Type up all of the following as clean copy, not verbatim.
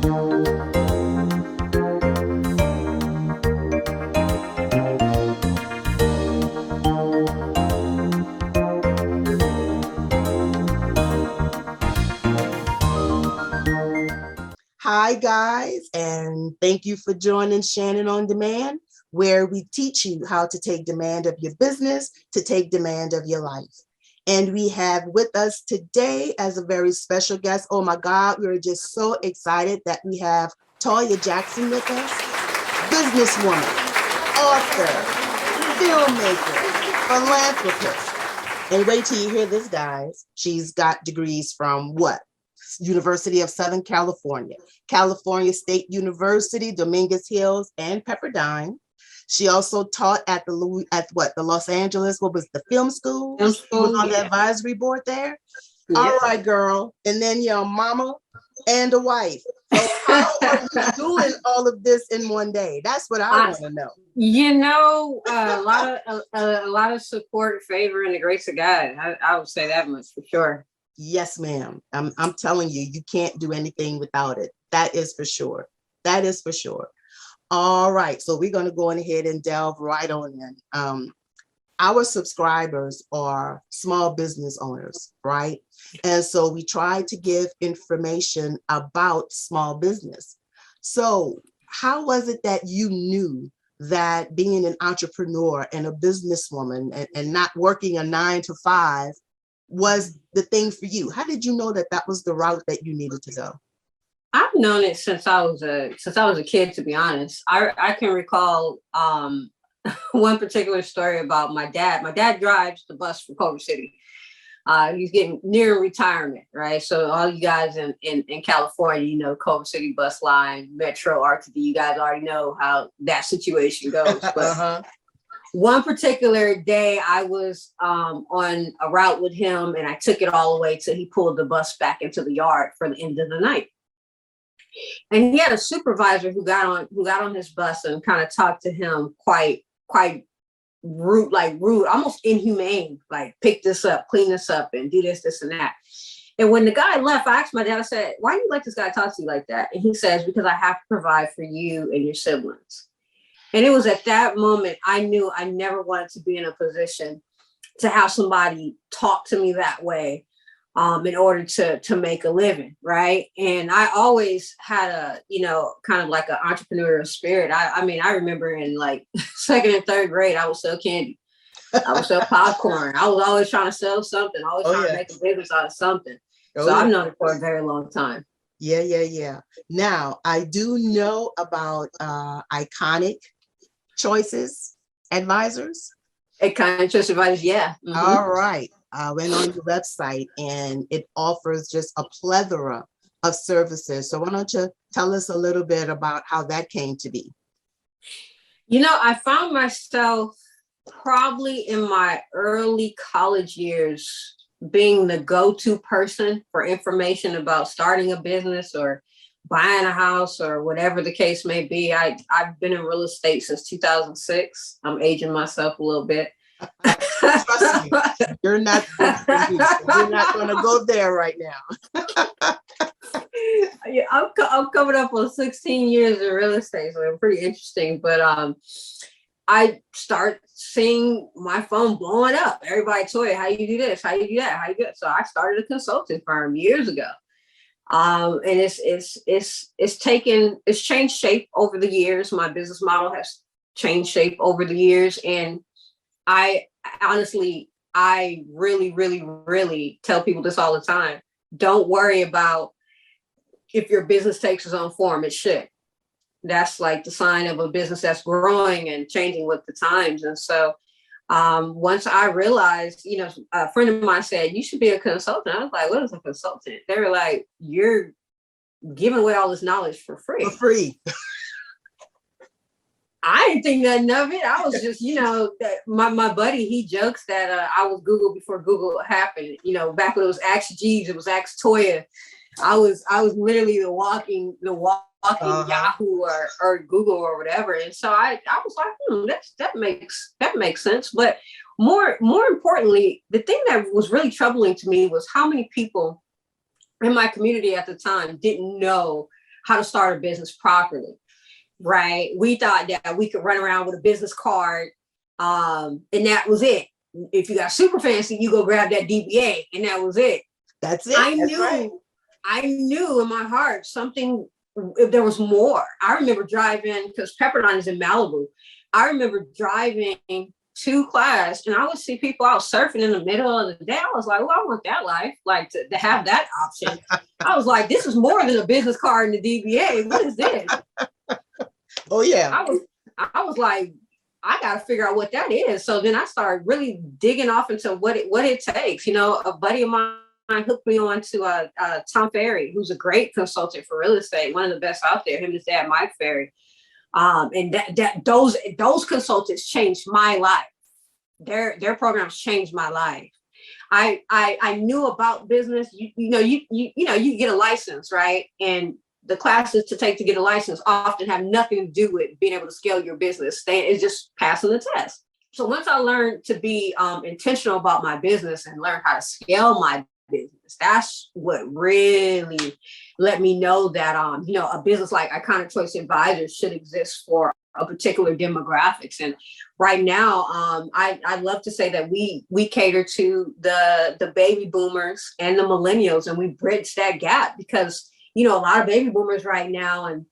Hi, guys, and thank you for joining Shannon On Demand, where we teach you how to take demand of your business to take demand of your life. And we have with us today as a very special guest, oh my God, we're just so excited that we have Toyia Jackson with us, businesswoman, author, filmmaker, philanthropist. And wait till you hear this, guys. She's got degrees from what? University of Southern California, California State University, Dominguez Hills, and Pepperdine. She also taught at the Los Angeles, what was the film school? She was on the advisory board there. Yes. All right, girl. And then your mama and a wife. So how are you doing all of this in one day? That's what I want to know. You know, a lot of support, favor, and the grace of God. I would say that much for sure. Yes, ma'am. I'm telling you, you can't do anything without it. That is for sure. That is for sure. All right. So we're going to go ahead and delve right on in. Our subscribers are small business owners, right? And so we try to give information about small business. So how was it that you knew that being an entrepreneur and a businesswoman and not working a 9-to-5 was the thing for you? How did you know that that was the route that you needed to go? I've known it since I was a kid, to be honest. I can recall one particular story about my dad. My dad drives the bus for Culver City. He's getting near retirement, right? So all you guys in California, you know, Culver City bus line, Metro, RTD, you guys already know how that situation goes. But one particular day I was on a route with him and I took it all the way till he pulled the bus back into the yard for the end of the night. And he had a supervisor who got on his bus and kind of talked to him quite rude, almost inhumane, like pick this up, clean this up and do this, and that. And when the guy left, I asked my dad, I said, why do you let this guy talk to you like that? And he says, because I have to provide for you and your siblings. And it was at that moment I knew I never wanted to be in a position to have somebody talk to me that way in order to make a living, right? And I always had a, kind of like an entrepreneurial spirit. I mean, I remember in like 2nd and 3rd grade, I would sell candy. I would sell popcorn. I was always trying to sell something, always trying to make a business out of something. So I've known it for a very long time. Yeah. Now, I do know about Iconic Choices Advisors. Iconic Choice Advisors, yeah. Mm-hmm. All right. I went on your website and it offers just a plethora of services. So why don't you tell us a little bit about how that came to be? You know, I found myself probably in my early college years being the go-to person for information about starting a business or buying a house or whatever the case may be. I've been in real estate since 2006. I'm aging myself a little bit. Trust me, you're not going to go there right now. Yeah, I'm coming up on 16 years in real estate, so it's pretty interesting. But I start seeing my phone blowing up. Everybody, Toyia, how you do this? How you do that? How you do it? So I started a consulting firm years ago. And it's changed shape over the years. My business model has changed shape over the years. And I honestly, I really, really, really tell people this all the time. Don't worry about if your business takes its own form. It should. That's like the sign of a business that's growing and changing with the times. And so once I realized, a friend of mine said, you should be a consultant. I was like, what is a consultant? They were like, you're giving away all this knowledge for free. For free. I didn't think nothing of it. I was just, that my buddy, he jokes that I was Google before Google happened. Back when it was Ask Jeeves, it was Ask Toyia. I was literally the walking Yahoo or Google or whatever. And so I was like, that makes sense. But more importantly, the thing that was really troubling to me was how many people in my community at the time didn't know how to start a business properly, right? We thought that we could run around with a business card, and that was it. If you got super fancy, you go grab that DBA, and that was it. That's it. I knew in my heart something, if there was more. I remember driving, because Pepperdine is in Malibu. I remember driving to class, and I would see people out surfing in the middle of the day. I was like, well, I want that life, like to have that option. I was like, this is more than a business card and the DBA. What is this? Oh yeah. I was like, I got to figure out what that is. So then I started really digging off into what it takes. You know, a buddy of mine hooked me on to Tom Ferry, who's a great consultant for real estate, one of the best out there. Him and his dad, Mike Ferry. And those consultants changed my life. Their programs changed my life. I knew about business. You get a license, right? And the classes to take to get a license often have nothing to do with being able to scale your business. It's just passing the test. So once I learned to be intentional about my business and learn how to scale my business, that's what really let me know that a business like Iconic Choice Advisors should exist for a particular demographics. And right now, I love to say that we cater to the baby boomers and the millennials, and we bridge that gap, because a lot of baby boomers right now, and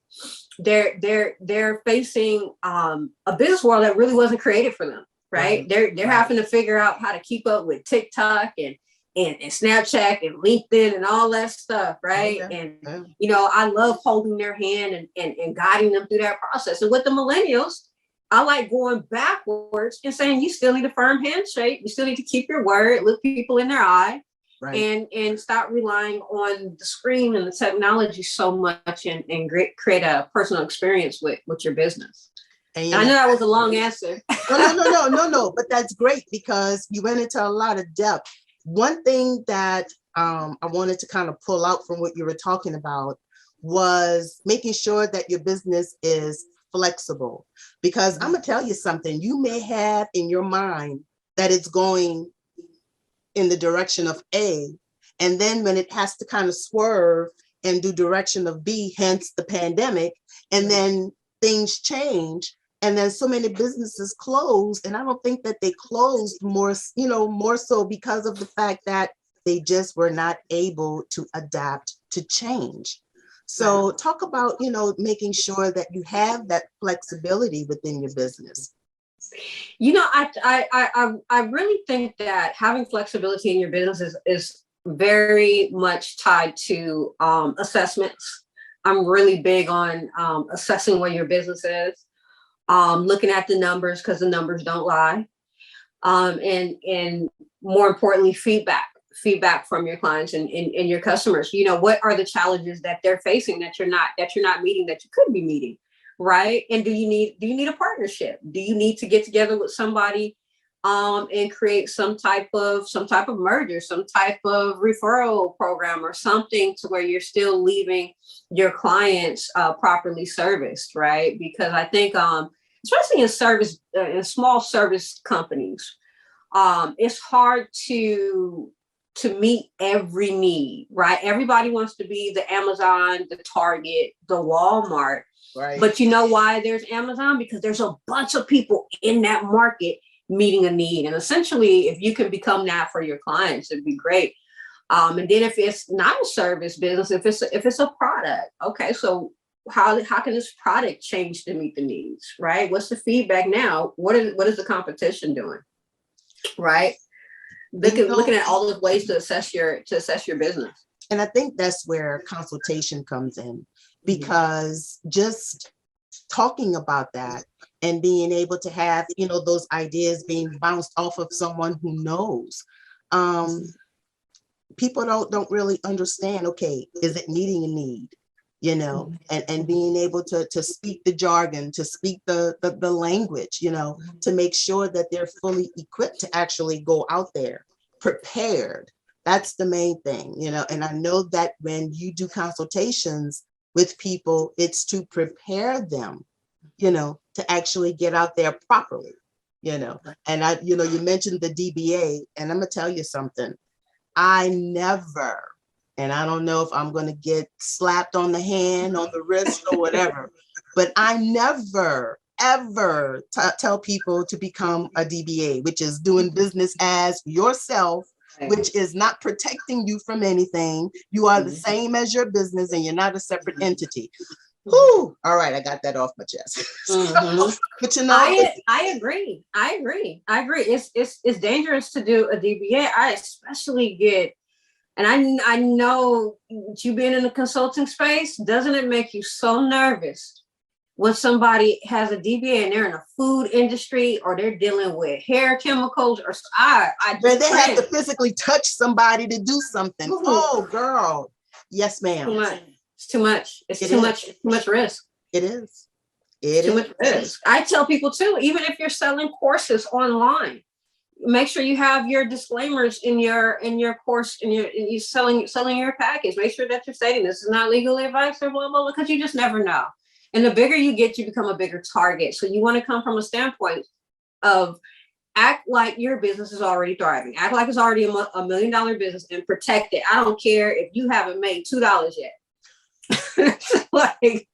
they're facing a business world that really wasn't created for them, right? They're having to figure out how to keep up with TikTok and Snapchat and LinkedIn and all that stuff, right? Okay. And I love holding their hand and guiding them through that process. And with the millennials, I like going backwards and saying, you still need a firm handshake. You still need to keep your word, look people in their eye. Right. And stop relying on the screen and the technology so much, and create a personal experience with your business. And I know that was a long answer. No. But that's great, because you went into a lot of depth. One thing that I wanted to kind of pull out from what you were talking about was making sure that your business is flexible. Because I'm going to tell you something, you may have in your mind that it's going in the direction of A, and then when it has to kind of swerve and do direction of B, hence the pandemic, and then things change, and then so many businesses closed. And I don't think that they closed more so because of the fact that they just were not able to adapt to change. So talk about, making sure that you have that flexibility within your business. I really think that having flexibility in your business is very much tied to assessments. I'm really big on assessing where your business is, looking at the numbers, because the numbers don't lie, and more importantly, feedback from your clients and your customers. What are the challenges that they're facing that you're not meeting, that you could be meeting? Right. And do you need a partnership? Do you need to get together with somebody and create some type of merger, some type of referral program, or something to where you're still leaving your clients properly serviced, right? Because I think especially in small service companies, it's hard to meet every need, right? Everybody wants to be the Amazon, the Target, the Walmart. Right. But you know why there's Amazon? Because there's a bunch of people in that market meeting a need. And essentially, if you can become that for your clients, it'd be great. And then if it's not a service business, if it's a product, okay, so how can this product change to meet the needs, right? What's the feedback now? What is the competition doing, right? Looking at all those ways to assess your business. And I think that's where consultation comes in, because just talking about that and being able to have, those ideas being bounced off of someone who knows, people don't really understand, okay, is it meeting a need, and being able to speak the jargon, to speak the language, to make sure that they're fully equipped to actually go out there prepared. That's the main thing, and I know that when you do consultations with people, it's to prepare them, to actually get out there properly, and you mentioned the DBA, and I'm gonna tell you something. I never and I don't know if I'm going to get slapped on the hand, on the wrist, or whatever. But I never, ever tell people to become a DBA, which is doing business as yourself, which is not protecting you from anything. You are the same as your business, and you're not a separate entity. Whew. All right, I got that off my chest. But you know, I agree. It's dangerous to do a DBA. I especially get, and I know you being in the consulting space, doesn't it make you so nervous when somebody has a DBA and they're in the food industry or they're dealing with hair chemicals or where they have to physically touch somebody to do something. Ooh. Oh, girl. Yes, ma'am. It's too much. It's too much risk. It is. Too much risk. I tell people too, even if you're selling courses online, make sure you have your disclaimers in your course, and you selling your package. Make sure that you're stating this is not legal advice or blah, blah, blah, because you just never know. And the bigger you get, you become a bigger target. So you want to come from a standpoint of act like your business is already thriving. Act like it's already a $1 million business and protect it. I don't care if you haven't made $2 yet. Like,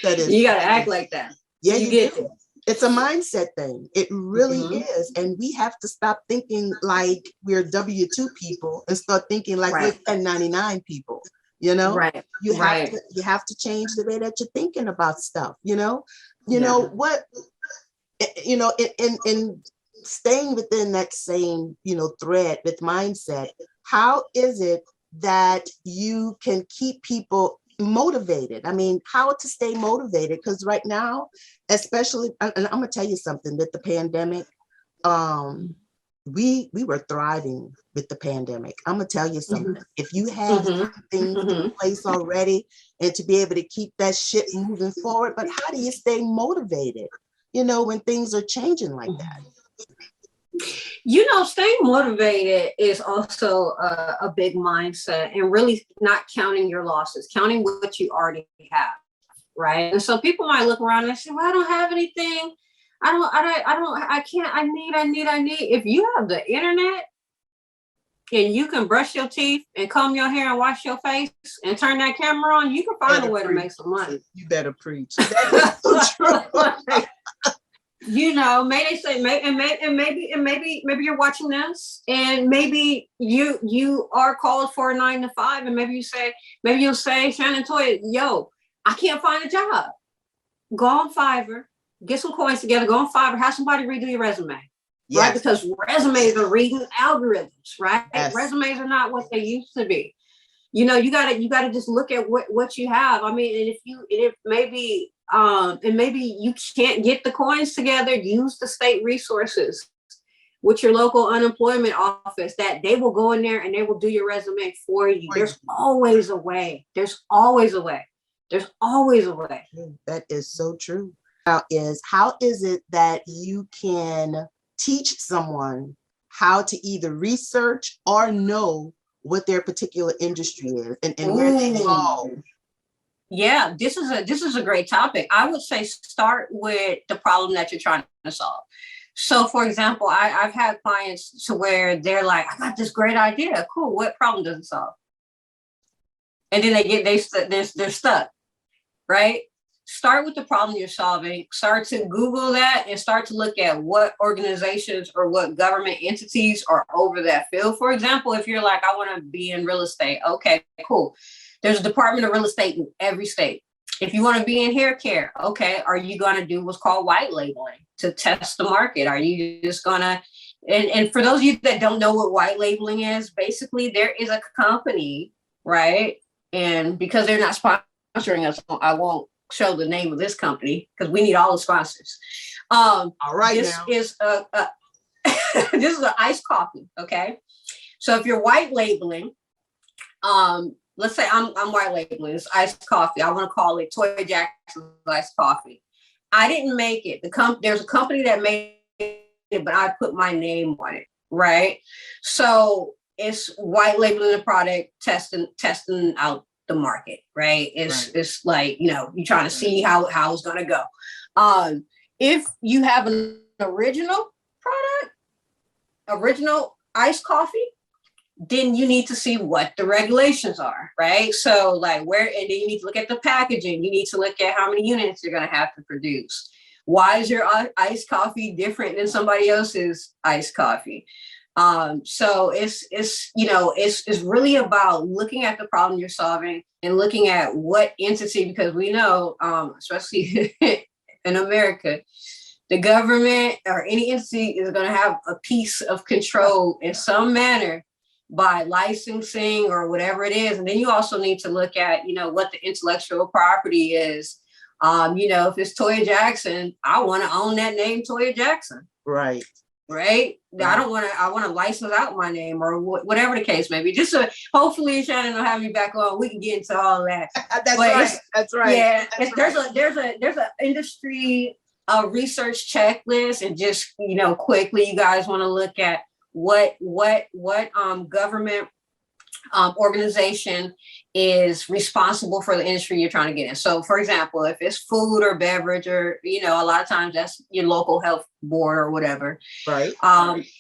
that is, you got to act like that. Yeah, you get it. It's a mindset thing. It really is. And we have to stop thinking like we're W-2 people and start thinking like we're 1099 people. You know, you have to change the way that you're thinking about stuff. You know what, in staying within that same, thread with mindset, how is it that you can keep people motivated? I mean, how to stay motivated? Because right now, especially, and I'm gonna tell you something, with the pandemic, we were thriving with the pandemic. I'm gonna tell you something. If you have things in place already, and to be able to keep that shit moving forward, but how do you stay motivated, when things are changing like that? Staying motivated is also a big mindset, and really not counting your losses, counting what you already have, right? And so people might look around and say, well, I don't have anything. I can't, I need. If you have the internet and you can brush your teeth and comb your hair and wash your face and turn that camera on, you can find a way to make some money. You better preach. That is so true. Maybe you're watching this, and maybe you are called for a 9 to 5, and maybe you'll say, Shannon, Toyia, yo, I can't find a job. Go on Fiverr, get some coins together, go on Fiverr, have somebody redo your resume. Yes. Right? Because resumes are reading algorithms, right? Yes. Resumes are not what they used to be. You gotta just look at what you have. I mean, and if maybe you can't get the coins together, use the state resources with your local unemployment office, that they will go in there and they will do your resume for you. There's always a way. That is so true. How is it that you can teach someone how to either research or know what their particular industry is and where they fall? Yeah, this is a great topic. I would say start with the problem that you're trying to solve. So, for example, I've had clients to where they're like, I got this great idea. Cool. What problem does it solve? And then they're stuck, right? Start with the problem you're solving. Start to Google that and start to look at what organizations or what government entities are over that field. For example, if you're like, I want to be in real estate. Okay, cool. There's a Department of Real Estate in every state. If you want to be in hair care, okay, are you going to do what's called white labeling to test the market? Are you just going to, and for those of you that don't know what white labeling is, basically there is a company, right? And because they're not sponsoring us, I won't show the name of this company because we need all the sponsors. All right. This is this is an iced coffee. Okay. So if you're white labeling, let's say I'm white labeling this iced coffee. I want to call it Toyia Jackson iced coffee. I didn't make it. There's a company that made it, but I put my name on it. Right. So it's white labeling the product, testing out the market, right? It's like, you're trying to see how it's going to go. If you have an original product, original iced coffee, then you need to see what the regulations are, right? So like where, and then you need to look at the packaging. You need to look at how many units you're going to have to produce. Why is your iced coffee different than somebody else's iced coffee? So it's really about looking at the problem you're solving and looking at what entity, because we know, especially in America, the government or any entity is going to have a piece of control in some manner by licensing or whatever it is. And then you also need to look at, what the intellectual property is. If it's Toyia Jackson, I want to own that name, Toyia Jackson. Right. Right. I want to license out my name or whatever the case may be. Just so hopefully Shannon will have me back on. We can get into all that. That's right. Yeah. There's a industry research checklist, and just, quickly, you guys want to look at what government organization is responsible for the industry you're trying to get in. So for example, if it's food or beverage, or a lot of times that's your local health board or whatever, right?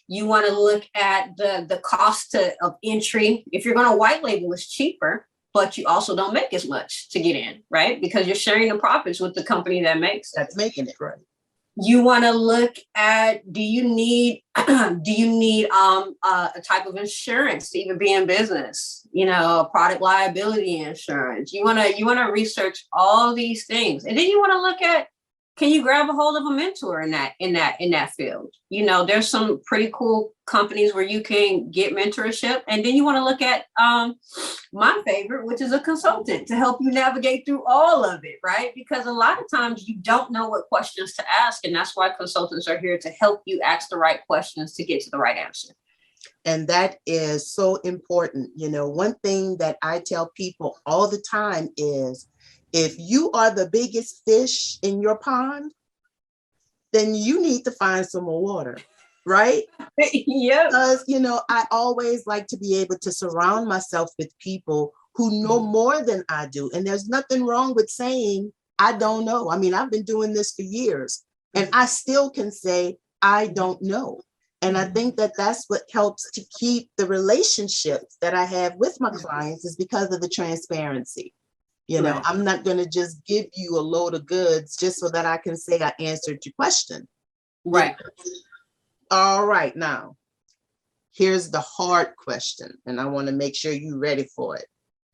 You want to look at the cost of entry. If you're going to white label, it's cheaper, but you also don't make as much to get in, right? Because you're sharing the profits with the company that's making it, right? You want to look at, do you need a type of insurance to even be in business? Product liability insurance. You want to research all these things, and then you want to look at, can you grab a hold of a mentor in that field? There's some pretty cool companies where you can get mentorship, and then you want to look at my favorite, which is a consultant, to help you navigate through all of it, right? Because a lot of times you don't know what questions to ask, and that's why consultants are here to help you ask the right questions to get to the right answer. And that is so important. One thing that I tell people all the time is, if you are the biggest fish in your pond, then you need to find some more water, right? Yeah. Because, I always like to be able to surround myself with people who know more than I do. And there's nothing wrong with saying, I don't know. I mean, I've been doing this for years, and I still can say, I don't know. And I think that that's what helps to keep the relationships that I have with my clients, is because of the transparency. Right. I'm not going to just give you a load of goods just so that I can say I answered your question. Right. All right. Now, here's the hard question, and I want to make sure you're ready for it.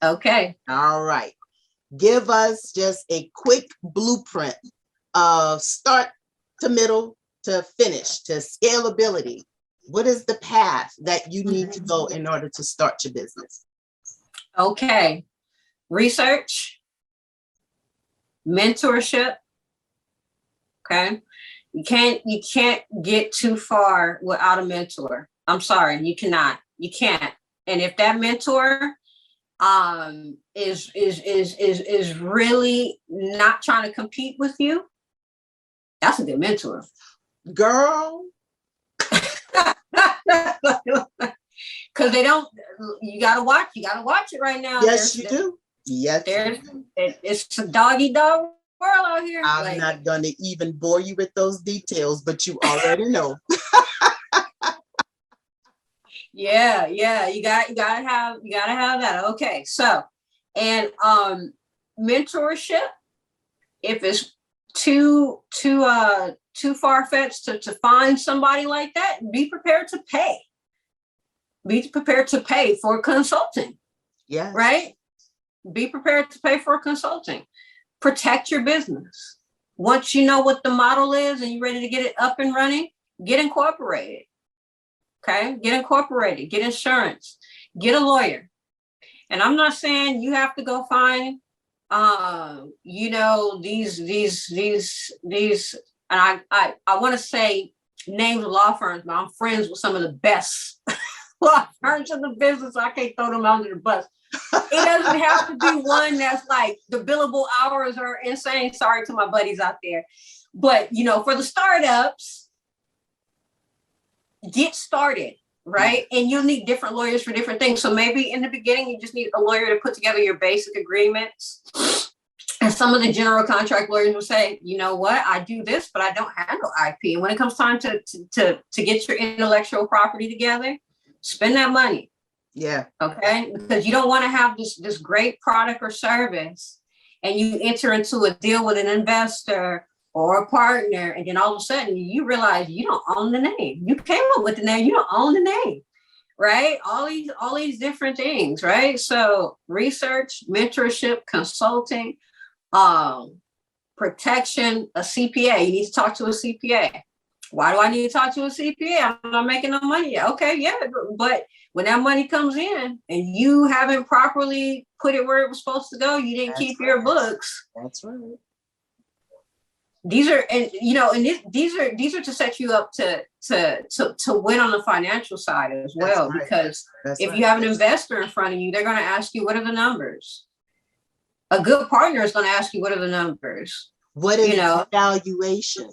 Okay. All right. Give us just a quick blueprint of start to middle to finish to scalability. What is the path that you need to go in order to start your business? Okay. Research, mentorship. Okay. You can't get too far without a mentor. I'm sorry, you cannot. You can't. And if that mentor is really not trying to compete with you, that's a good mentor. Girl. Because you gotta watch it right now. Yes, you do. Yes. It's a doggy dog world out here. I'm not gonna even bore you with those details, but you already know. Yeah. You gotta have that. Okay. So, and mentorship, if it's too far-fetched to find somebody like that, be prepared to pay. Be prepared to pay for consulting. Yeah. Right? Be prepared to pay for consulting. Protect your business. Once you know what the model is and you're ready to get it up and running, get incorporated. Okay? Get incorporated. Get insurance. Get a lawyer. And I'm not saying you have to go find these and I want to say names of law firms, but I'm friends with some of the best law firms in the business. So I can't throw them under the bus. It doesn't have to be one that's like the billable hours are insane. Sorry to my buddies out there. But, for the startups, get started, right? And you'll need different lawyers for different things. So maybe in the beginning, you just need a lawyer to put together your basic agreements. And some of the general contract lawyers will say, you know what, I do this, but I don't handle IP. And when it comes time to get your intellectual property together, spend that money. Yeah. Okay. Because you don't want to have this great product or service and you enter into a deal with an investor or a partner, and then all of a sudden you realize you don't own the name. You came up with the name, you don't own the name, right? All these different things, right? So research, mentorship, consulting, protection, a CPA. You need to talk to a CPA. Why do I need to talk to a CPA? I'm not making no money yet. Okay, yeah, but when that money comes in and you haven't properly put it where it was supposed to go, you didn't keep your books. That's right. These are, and these are to set you up to win on the financial side as well. Right. Because if you have an investor in front of you, they're going to ask you, what are the numbers? A good partner is going to ask you, what are the numbers? What is the valuation?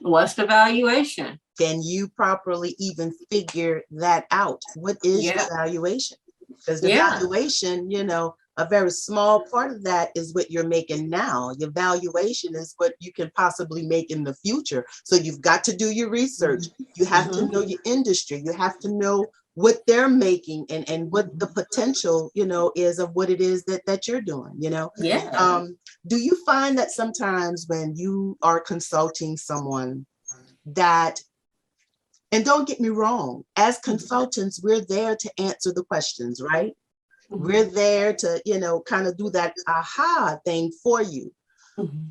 What's the valuation? Can you properly even figure that out? What is your valuation? Because the valuation, a very small part of that is what you're making now. Your valuation is what you can possibly make in the future. So you've got to do your research. You have to know your industry. You have to know what they're making and what the potential, is of what it is that you're doing, Yeah. Do you find that sometimes when you are consulting someone that, and don't get me wrong, as consultants, we're there to answer the questions, right? We're there to, kind of do that aha thing for you.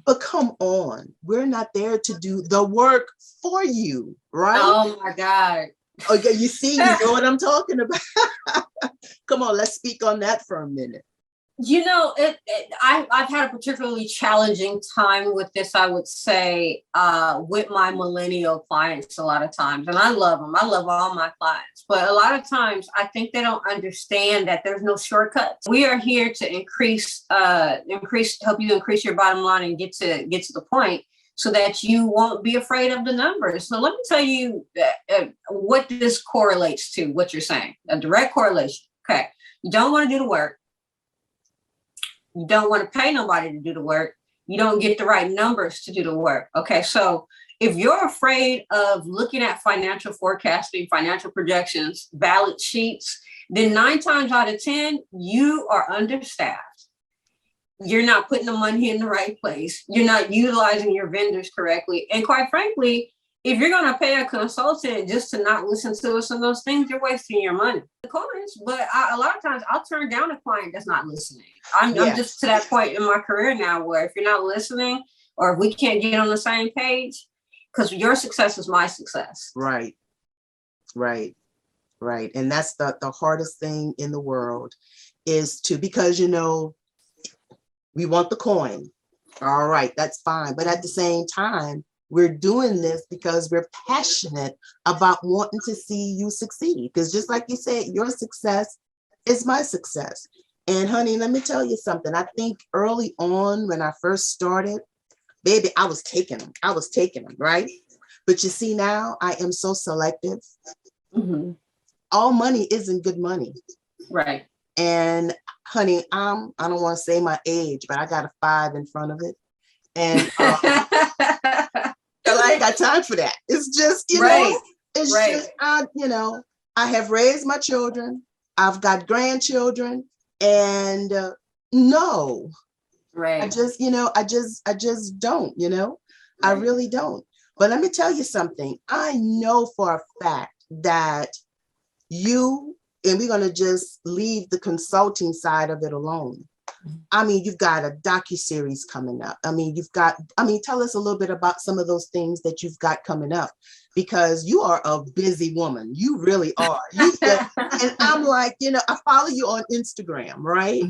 But come on, we're not there to do the work for you, right? Oh my God. Okay, you know what I'm talking about. Come on, let's speak on that for a minute. I've had a particularly challenging time with this, I would say, with my millennial clients a lot of times. And I love them. I love all my clients. But a lot of times I think they don't understand that there's no shortcuts. We are here to help you increase your bottom line and get to the point so that you won't be afraid of the numbers. So let me tell you what this correlates to, what you're saying, a direct correlation. Okay. You don't want to do the work. You don't want to pay nobody to do the work. You don't get the right numbers to do the work. Okay. So if you're afraid of looking at financial forecasting, financial projections, balance sheets, then 9 times out of 10, you are understaffed. You're not putting the money in the right place. You're not utilizing your vendors correctly. And quite frankly, if you're going to pay a consultant just to not listen to us on those things, you're wasting your money. Of course, but a lot of times I'll turn down a client that's not listening. I'm just to that point in my career now where if you're not listening or if we can't get on the same page, because your success is my success. Right. And that's the hardest thing in the world is because, we want the coin. All right, that's fine. But at the same time, we're doing this because we're passionate about wanting to see you succeed. Because just like you said, your success is my success. And honey, let me tell you something. I think early on when I first started, baby, I was taking them, right? But you see now I am so selective. All money isn't good money. Right. And honey, I don't want to say my age, but I got a 5 in front of it. And I ain't got time for that. It's just, just, I have raised my children. I've got grandchildren and no, right. I just don't, right. I really don't. But let me tell you something. I know for a fact that and we're going to just leave the consulting side of it alone. I mean, you've got a docuseries coming up. Tell us a little bit about some of those things that you've got coming up, because you are a busy woman. You really are. And I'm like, I follow you on Instagram, right?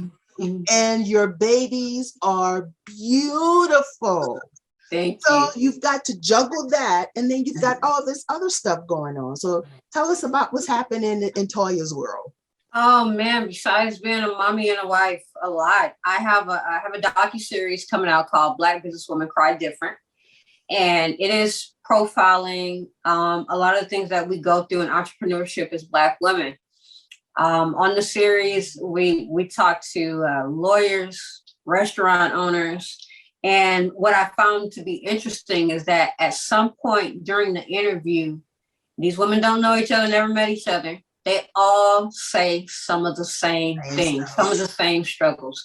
And your babies are beautiful. Thank you. So you've got to juggle that. And then you've got all this other stuff going on. So tell us about what's happening in Toyia's world. Oh man, besides being a mommy and a wife, a lot. I have a docuseries coming out called Black Businesswomen Cry Different. And it is profiling a lot of the things that we go through in entrepreneurship as Black women. On the series, we talk to lawyers, restaurant owners. And what I found to be interesting is that at some point during the interview, these women don't know each other, never met each other. they all say some of the same things, some of the same struggles.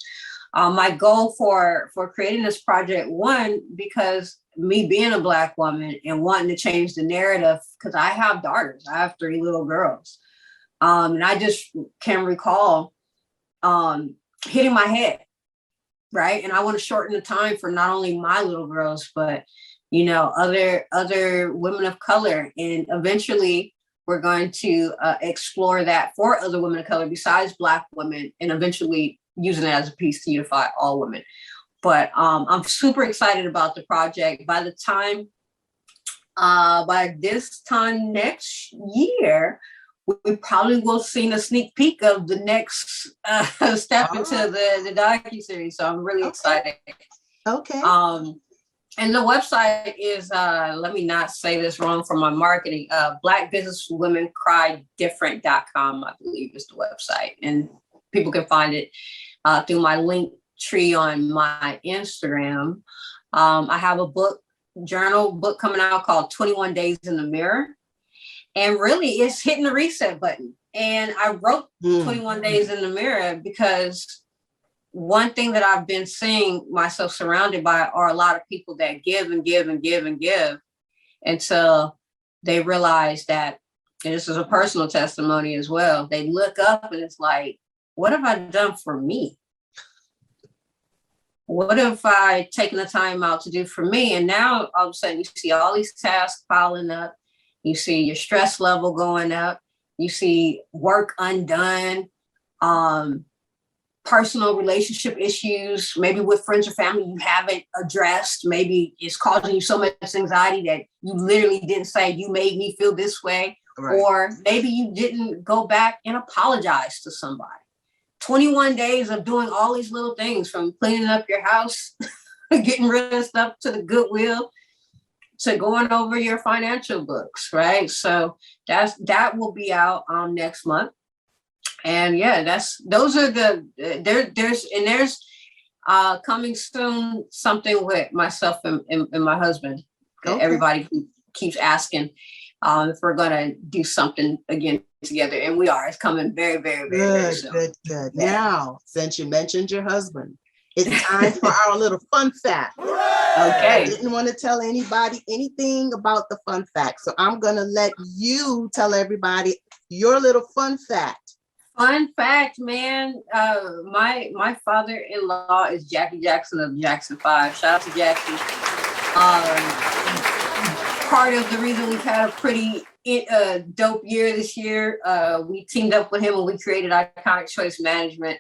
My goal for creating this project, one, because me being a Black woman and wanting to change the narrative, because I have daughters, I have 3 little girls. And I just can recall hitting my head, right? And I want to shorten the time for not only my little girls, but, you know, other women of color. And eventually we're going to explore that for other women of color besides Black women, and eventually using it as a piece to unify all women. But I'm super excited about the project. By this time next year, we probably will see a sneak peek of the next step into the docuseries. So I'm really excited. Okay. And the website is, let me not say this wrong for my marketing, blackbusinesswomencrydifferent.com, I believe is the website. And people can find it through my link tree on my Instagram. I have a journal book coming out called 21 Days in the Mirror. And really it's hitting the reset button. And I wrote 21 Days in the Mirror because one thing that I've been seeing myself surrounded by are a lot of people that give and give and give and give until they realize that, and this is a personal testimony as well, they look up and it's like, what have I done for me? What have I taken the time out to do for me? And now all of a sudden you see all these tasks piling up. You see your stress level going up. You see work undone, personal relationship issues, maybe with friends or family you haven't addressed. Maybe it's causing you so much anxiety that you literally didn't say, you made me feel this way. Right. Or maybe you didn't go back and apologize to somebody. 21 days of doing all these little things, from cleaning up your house, getting rid of stuff, to the Goodwill, to going over your financial books, right? So that will be out next month. And yeah, those are there's coming soon something with myself and my husband. Okay. Everybody keeps asking if we're gonna do something again together, and we are. It's coming very, very, very, very soon. Good. Yeah. Now, since you mentioned your husband, it's time for our little fun fact. Okay. I didn't want to tell anybody anything about the fun fact, so I'm gonna let you tell everybody your little fun fact. Fun fact, man. My father-in-law is Jackie Jackson of Jackson 5. Shout out to Jackie. Part of the reason we've had a pretty dope year this year, we teamed up with him and we created Iconic Choice Management.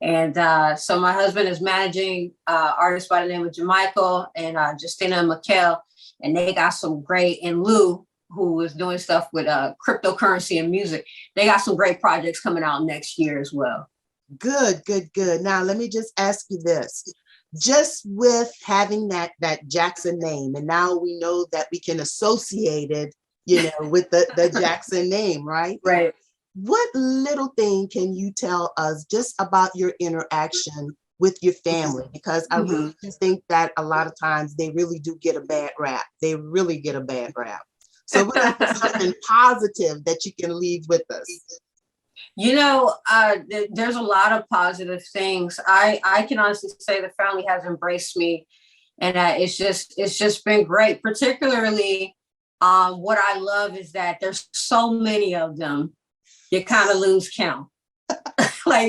And so my husband is managing artists by the name of Jamichael and Justina and Mikkel, and they got some great, and Lou, who is doing stuff with cryptocurrency and music. They got some great projects coming out next year as well. Good. Now, let me just ask you this. Just with having that Jackson name, and now we know that we can associate it, with the Jackson name, right? Right. What little thing can you tell us just about your interaction with your family? Because I really do think that a lot of times they really do get a bad rap. They really get a bad rap. So what's something positive that you can leave with us? There's a lot of positive things. I can honestly say the family has embraced me, and it's just been great. Particularly, what I love is that there's so many of them, you kind of lose count. I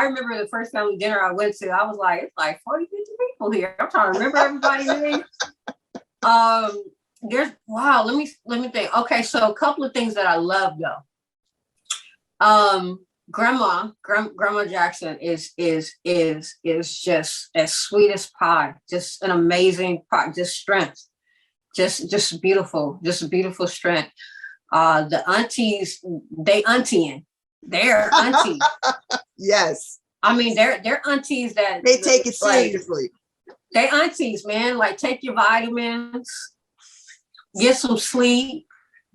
remember the first family dinner I went to, I was like, it's like 40, 50 people here. I'm trying to remember everybody's name. Let me think. Okay, so a couple of things that I love though. Grandma Jackson is just as sweet as pie, just an amazing pie, just strength, just beautiful, just a beautiful strength. The aunties, they're aunties. Yes. I mean, they're aunties that they take it seriously. They aunties, man, like take your vitamins, get some sleep,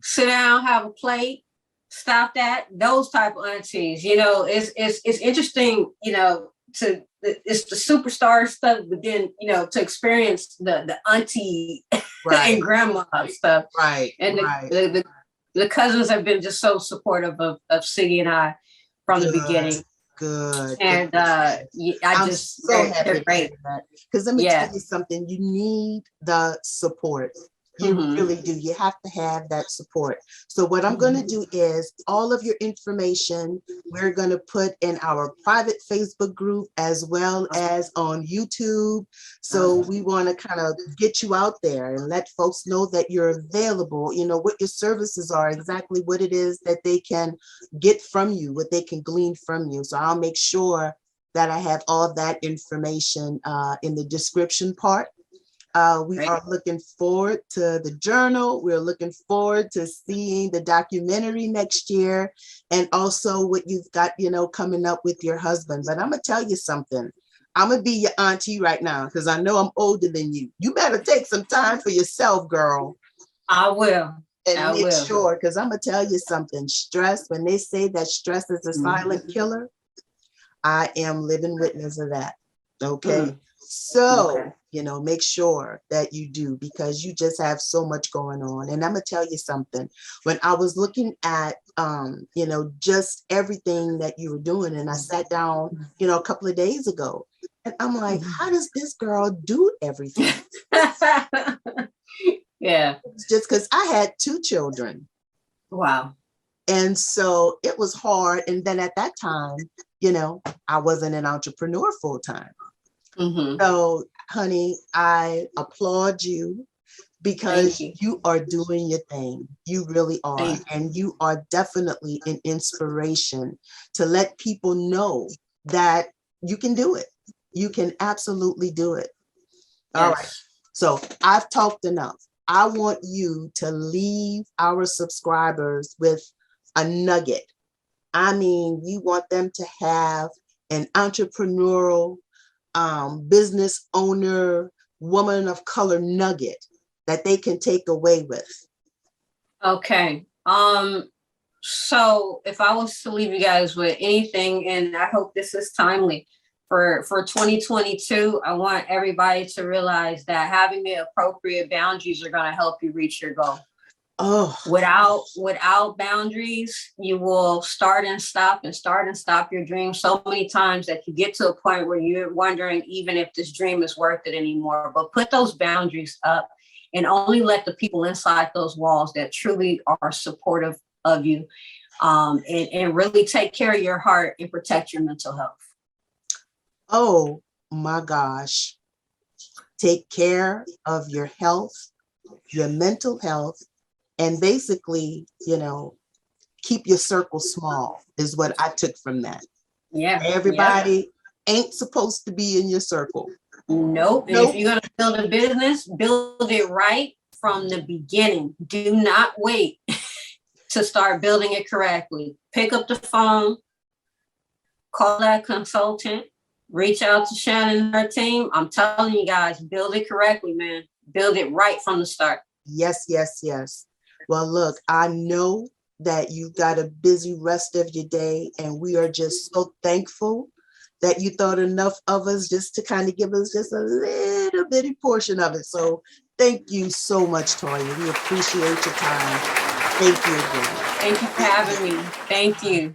sit down, have a plate, stop that. Those type of aunties, it's interesting, it's the superstar stuff, but then, to experience the auntie right. and grandma stuff. Right. And right. the cousins have been just so supportive of Siggy and I from the beginning. Good. And I I'm just, so happy they're to great. hear that. Because let me tell you something, you need the support. You really do. You have to have that support. So what I'm going to do is all of your information, we're going to put in our private Facebook group as well as on YouTube. So we want to kind of get you out there and let folks know that you're available, you know, what your services are, exactly what it is that they can get from you, what they can glean from you. So I'll make sure that I have all that information in the description part. We are looking forward to the journal. We're looking forward to seeing the documentary next year, and also what you've got, you know, coming up with your husband. But I'm gonna tell you something. I'm gonna be your auntie right now because I know I'm older than you. You better take some time for yourself, girl. I will. And make sure, because I'm gonna tell you something. Stress, when they say that stress is a silent killer, I am living witness of that. Okay. So, you know, make sure that you do, because you just have so much going on. And I'm gonna tell you something. When I was looking at, you know, just everything that you were doing, and I sat down, you know, a couple of days ago, and I'm like, how does this girl do everything? Yeah. It's just because I had 2 children. Wow. And so it was hard. And then at that time, you know, I wasn't an entrepreneur full time. So, honey, I applaud you because you are doing your thing. You really are. And you are definitely an inspiration to let people know that you can do it. You can absolutely do it. All right. So I've talked enough. I want you to leave our subscribers with a nugget. I mean, you want them to have an entrepreneurial, business owner, woman of color nugget that they can take away with. Okay. So if I was to leave you guys with anything, and I hope this is timely for 2022, I want everybody to realize that having the appropriate boundaries are going to help you reach your goal. Oh, without boundaries, you will start and stop your dream so many times that you get to a point where you're wondering even if this dream is worth it anymore. But put those boundaries up and only let the people inside those walls that truly are supportive of you, and really take care of your heart and protect your mental health. Oh my gosh. Take care of your health, your mental health, and basically, you know, keep your circle small is what I took from that. Yeah. Everybody ain't supposed to be in your circle. Nope. And if you're going to build a business, build it right from the beginning. Do not wait to start building it correctly. Pick up the phone, call that consultant, reach out to Shannon and her team. I'm telling you guys, build it correctly, man. Build it right from the start. Yes, yes, yes. Well, look, I know that you've got a busy rest of your day, and we are just so thankful that you thought enough of us just to kind of give us just a little bitty portion of it. So thank you so much, Toyia. We appreciate your time. Thank you again. Thank you for having me. Thank you.